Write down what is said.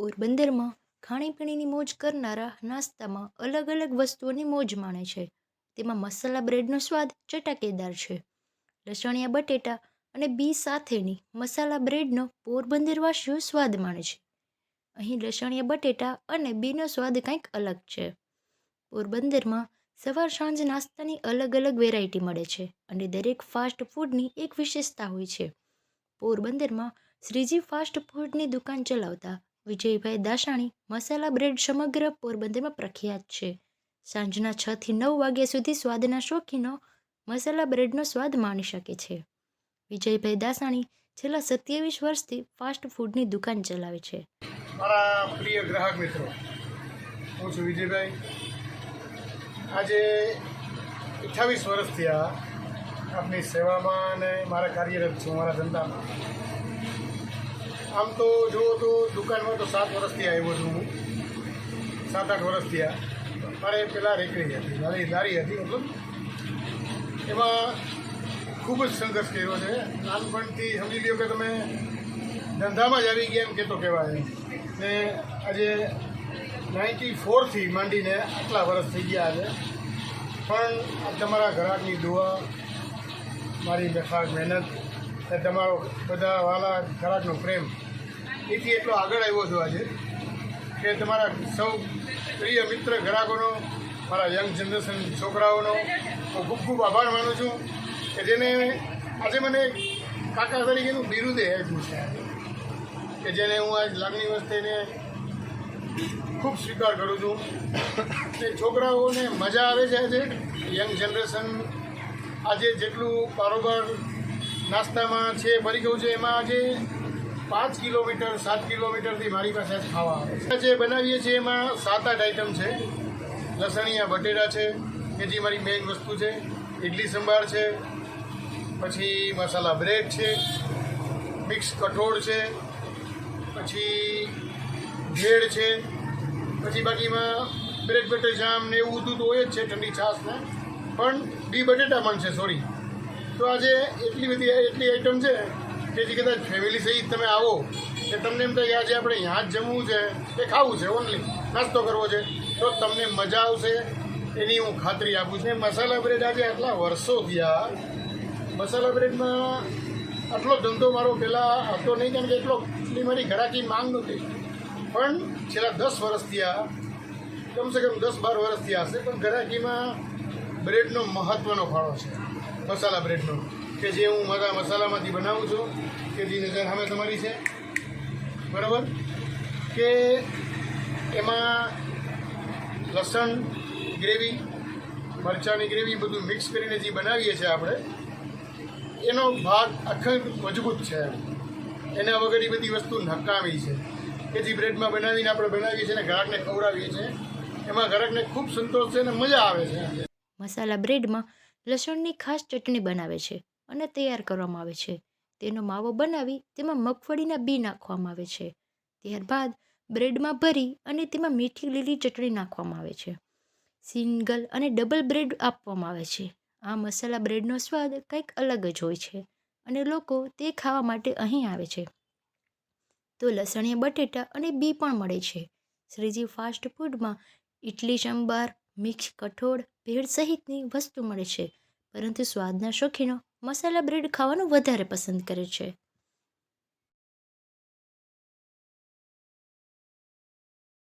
પોરબંદરમાં ખાણીપીણીની મોજ કરનારા નાસ્તામાં અલગ અલગ વસ્તુઓની મોજ માણે છે. તેમાં મસાલા બ્રેડનો સ્વાદ ચટાકેદાર છે. લસણિયા બટેટા અને બી સાથેની મસાલા બ્રેડનો પોરબંદરવાસીઓ સ્વાદ માણે છે. અહીં લસણિયા બટેટા અને બીનો સ્વાદ કંઈક અલગ છે. પોરબંદરમાં સવાર સાંજ નાસ્તાની અલગ અલગ વેરાયટી મળે છે અને દરેક ફાસ્ટ ફૂડની એક વિશેષતા હોય છે. પોરબંદરમાં શ્રીજી ફાસ્ટ ફૂડની દુકાન ચલાવતા વિજયભાઈ દાસાણી મસાલા બ્રેડ સમગ્ર પોરબંદરમાં પ્રખ્યાત છે. સાંજના 6 થી 9 વાગ્યા સુધી સ્વાદના શોખીનો મસાલા બ્રેડનો સ્વાદ માણી શકે છે. વિજયભાઈ દાસાણી છેલ્લા 27 વર્ષથી ફાસ્ટ ફૂડની દુકાન ચલાવે છે. મારા પ્રિય ગ્રાહક મિત્રો, હું છું વિજયભાઈ. આજે 28 વર્ષ થયા આપની સેવામાં અને મારા કાર્યરત છું મારા ધંધામાં. આમ તો જુઓ તો દુકાનમાં તો 7 વર્ષથી આવ્યો છું હું. 7-8 વર્ષ થયા. મારે પહેલાં રેકડી હતી, મારી લારી હતી, મતલબ એમાં ખૂબ જ સંઘર્ષ કર્યો છે. નાનપણથી સમજી લ્યો કે તમે ધંધામાં જ આવી ગયા એમ કહેતો કહેવાય. ને આજે 94થી માંડીને આટલા વર્ષ થઈ ગયા છે. પણ આ તમારા ગ્રાહકની દુઆ, મારી બેફાક મહેનત અને તમારો બધા વાલા ગ્રાહકનો પ્રેમ, એથી એટલો આગળ આવ્યો છું આજે કે તમારા સૌ પ્રિય મિત્ર ગ્રાહકોનો, મારા યંગ જનરેશન છોકરાઓનો હું ખૂબ ખૂબ આભાર માનું છું કે જેને આજે મને કાકા તરીકેનું બિરુદે આપ્યું છે, કે જેને હું આજ લાગણી વસ્તીને ખૂબ સ્વીકાર કરું છું. એ છોકરાઓને મજા આવે છે. આજે યંગ જનરેશન આજે જેટલું કારોબાર નાસ્તામાં છે ભરી ગયું છે, એમાં આજે 5 કિલોમીટર 7 કિલોમીટરથી મારી પાસે ખાવા આવે છે. જે બનાવીએ છીએ એમાં 7-8 આઈટમ છે. લસણિયા બટેટા છે કે જે મારી મેઇન વસ્તુ છે, ઇડલી સંભાર છે, પછી મસાલા બ્રેડ છે, મિક્સ કઠોળ છે, પછી ભેળ છે, પછી બાકીમાં બ્રેડ બટર જામ ને એવું બધું તો હોય જ છે, ઠંડી છાશ ને પણ બી બટેટા પણ છે, સોરી. તો આજે એટલી આઈટમ છે કે જે કદાચ ફેમિલી સહિત તમે આવો કે તમને એમ થાય કે આજે આપણે ત્યાં જ જમવું છે કે ખાવું છે, ઓનલી નાસ્તો કરવો છે, તો તમને મજા આવશે એની હું ખાતરી આપું છું. મસાલા બ્રેડ આજે આટલા વર્ષો થયા. મસાલા બ્રેડમાં આટલો ધંધો મારો પહેલાં હતો નહીં, કારણ કે એટલી મારી ઘરાકી માંગ નહોતી. પણ છેલ્લા 10 વર્ષ થયા, કમસે કમ 10-12 વર્ષ થયા હશે, પણ ઘરાકીમાં બ્રેડનો મહત્ત્વનો ફાળો છે, મસાલા બ્રેડનો, કે જે હું મારા મસાલામાંથી બનાવું છું, કે જે નજર સામે તમારી છે, બરાબર, કે એમાં લસણ ગ્રેવી, મરચાંની ગ્રેવી બધું મિક્સ કરીને જે બનાવીએ છીએ આપણે, એનો ભાગ આખો મજબૂત છે. એના વગર એ બધી વસ્તુ નકામી છે કે જે બ્રેડમાં બનાવીને આપણે બનાવીએ છીએ અને ગ્રાહકને ખવડાવીએ છીએ. એમાં ગ્રાહકને ખૂબ સંતોષ છે અને મજા આવે છે. મસાલા બ્રેડમાં લસણની ખાસ ચટણી બનાવે છે અને તૈયાર કરવામાં આવે છે. તેનો માવો બનાવી તેમાં મગફળીના બી નાખવામાં આવે છે. ત્યારબાદ બ્રેડમાં ભરી અને તેમાં મીઠી લીલી ચટણી નાખવામાં આવે છે. સિંગલ અને ડબલ બ્રેડ આપવામાં આવે છે. આ મસાલા બ્રેડનો સ્વાદ કંઈક અલગ જ હોય છે અને લોકો તે ખાવા માટે અહીં આવે છે. તો લસણિયા બટેટા અને બી પણ મળે છે. શ્રીજી ફાસ્ટ ફૂડમાં ઇડલી સંભાર, મિક્સ કઠોળ, ભેળ સહિતની વસ્તુ મળે છે, પરંતુ સ્વાદના શોખીનો મસાલા બ્રેડ ખાવાનું વધારે પસંદ કરે છે.